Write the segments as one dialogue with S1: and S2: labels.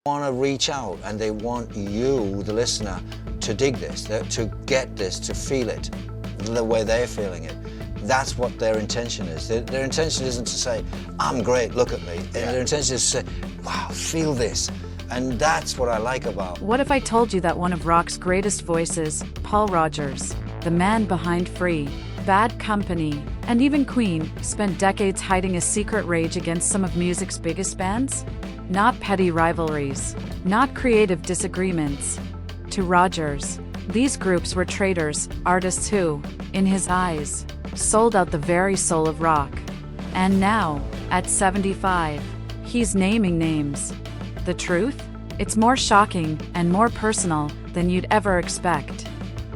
S1: want to reach out and they want you, the listener, to dig this, to get this, to feel it the way they're feeling it. That's what their intention is. Their intention isn't to say, I'm great, look at me. Yeah. Their intention is to say, wow, feel this. And that's what I like about.
S2: What if I told you that one of rock's greatest voices, Paul Rodgers, the man behind Free, Bad Company, and even Queen, spent decades hiding a secret rage against some of music's biggest bands? Not petty rivalries, not creative disagreements. To Rodgers, these groups were traitors, artists who, in his eyes, sold out the very soul of rock. And now, at 75, he's naming names. The truth? It's more shocking and more personal than you'd ever expect.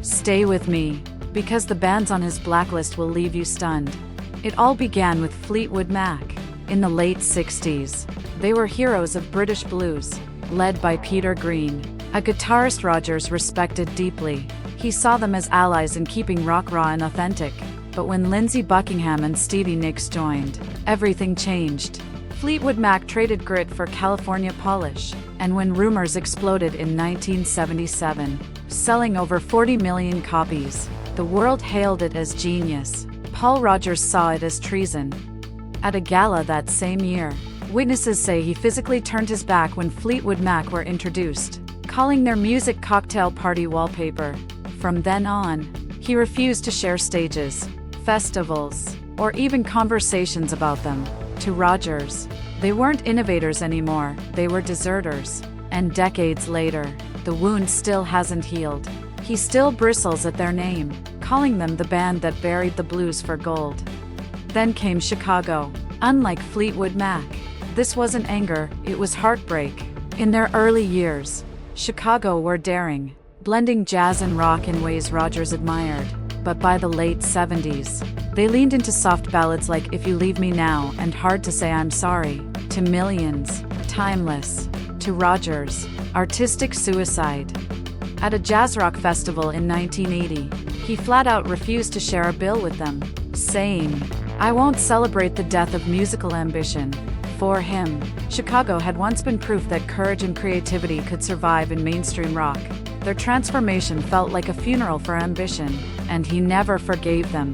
S2: Stay with me, because the bands on his blacklist will leave you stunned. It all began with Fleetwood Mac. In the late 60s, they were heroes of British blues, led by Peter Green, a guitarist Rodgers respected deeply. He saw them as allies in keeping rock raw and authentic. But when Lindsey Buckingham and Stevie Nicks joined, everything changed. Fleetwood Mac traded grit for California polish, and when rumors exploded in 1977, selling over 40 million copies, the world hailed it as genius. Paul Rodgers saw it as treason. At a gala that same year, witnesses say he physically turned his back when Fleetwood Mac were introduced, calling their music cocktail party wallpaper. From then on, he refused to share stages, festivals, or even conversations about them. To Rodgers, they weren't innovators anymore, they were deserters. And decades later, the wound still hasn't healed. He still bristles at their name, calling them the band that buried the blues for gold. Then came Chicago. Unlike Fleetwood Mac, this wasn't anger, it was heartbreak. In their early years, Chicago were daring, blending jazz and rock in ways Rodgers admired. But by the late 70s, they leaned into soft ballads like If You Leave Me Now and Hard to Say I'm Sorry. To millions, timeless. To Rodgers, artistic suicide. At a jazz rock festival in 1980, he flat out refused to share a bill with them, saying, I won't celebrate the death of musical ambition. For him, Chicago had once been proof that courage and creativity could survive in mainstream rock. Their transformation felt like a funeral for ambition, and he never forgave them.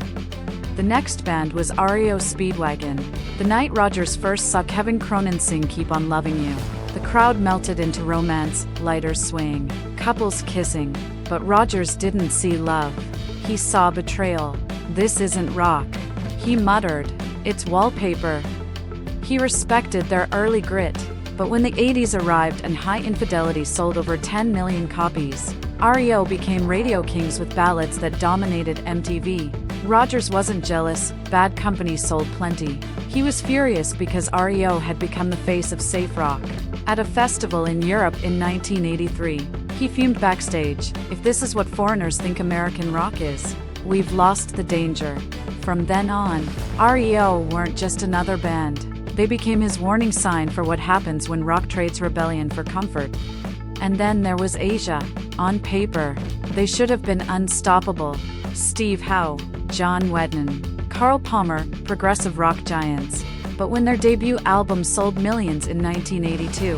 S2: The next band was REO Speedwagon. The night Rodgers first saw Kevin Cronin sing Keep On Loving You, the crowd melted into romance, lighter swing, couples kissing. But Rodgers didn't see love. He saw betrayal. This isn't rock. He muttered, it's wallpaper. He respected their early grit. But when the 80s arrived and High Infidelity sold over 10 million copies, REO became radio kings with ballads that dominated MTV. Rodgers wasn't jealous, Bad Company sold plenty. He was furious because REO had become the face of safe rock. At a festival in Europe in 1983, he fumed backstage, if this is what foreigners think American rock is, we've lost the danger. From then on, REO weren't just another band. They became his warning sign for what happens when rock trades rebellion for comfort. And then there was Asia. On paper, they should have been unstoppable. Steve Howe, John Wetton, Carl Palmer, progressive rock giants. But when their debut album sold millions in 1982,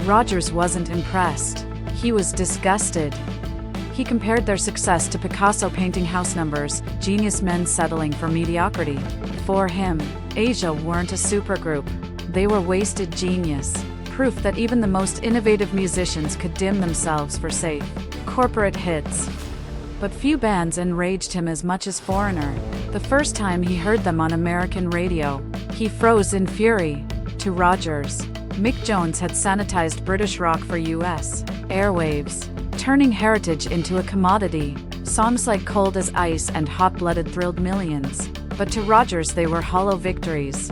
S2: Rodgers wasn't impressed. He was disgusted. He compared their success to Picasso painting house numbers, genius men settling for mediocrity. For him, Asia weren't a supergroup. They were wasted genius, proof that even the most innovative musicians could dim themselves for safe, corporate hits. But few bands enraged him as much as Foreigner. The first time he heard them on American radio, he froze in fury. To Rodgers, Mick Jones had sanitized British rock for US airwaves, turning heritage into a commodity. Songs like Cold as Ice and Hot Blooded thrilled millions. But to Rodgers they were hollow victories.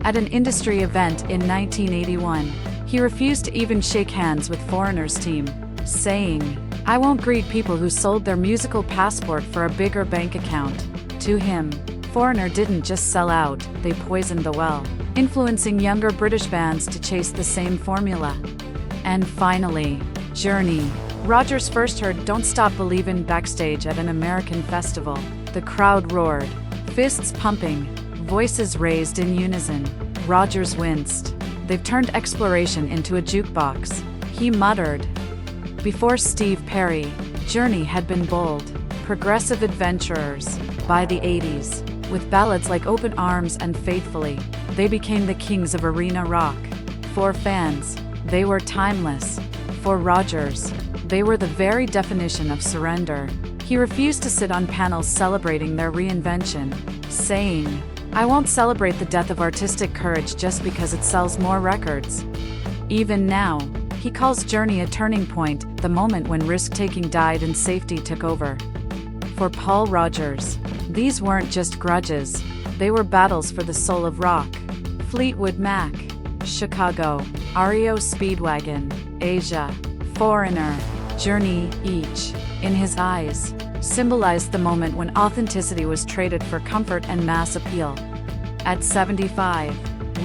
S2: At an industry event in 1981, he refused to even shake hands with Foreigner's team, saying, I won't greet people who sold their musical passport for a bigger bank account. To him, Foreigner didn't just sell out, they poisoned the well, influencing younger British bands to chase the same formula. And finally, Journey. Rodgers first heard Don't Stop Believin' backstage at an American festival. The crowd roared, fists pumping, voices raised in unison. Rodgers winced. They've turned exploration into a jukebox. he muttered. Before Steve Perry, Journey had been bold, progressive adventurers. By the 80s, with ballads like Open Arms and Faithfully, they became the kings of arena rock. For fans, they were timeless. For Rodgers, they were the very definition of surrender. He refused to sit on panels celebrating their reinvention, saying, "I won't celebrate the death of artistic courage just because it sells more records." Even now, he calls Journey a turning point, the moment when risk-taking died and safety took over. For Paul Rodgers, these weren't just grudges, they were battles for the soul of rock. Fleetwood Mac, Chicago, REO Speedwagon, Asia, Foreigner, Journey, each, in his eyes, symbolized the moment when authenticity was traded for comfort and mass appeal. At 75,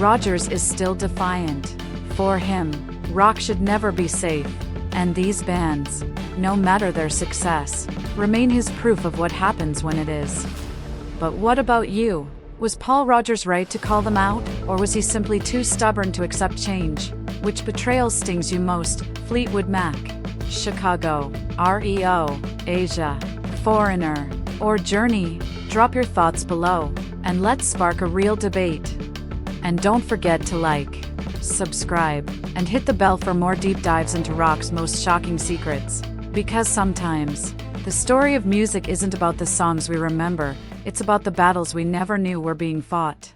S2: Rodgers is still defiant. For him, rock should never be safe, and these bands, no matter their success, remain his proof of what happens when it is. But what about you? Was Paul Rodgers right to call them out, or was he simply too stubborn to accept change? Which betrayal stings you most? Fleetwood Mac, Chicago, REO, Asia, Foreigner, or Journey? Drop your thoughts below, and let's spark a real debate. And don't forget to like, subscribe, and hit the bell for more deep dives into rock's most shocking secrets. Because sometimes, the story of music isn't about the songs we remember, it's about the battles we never knew were being fought.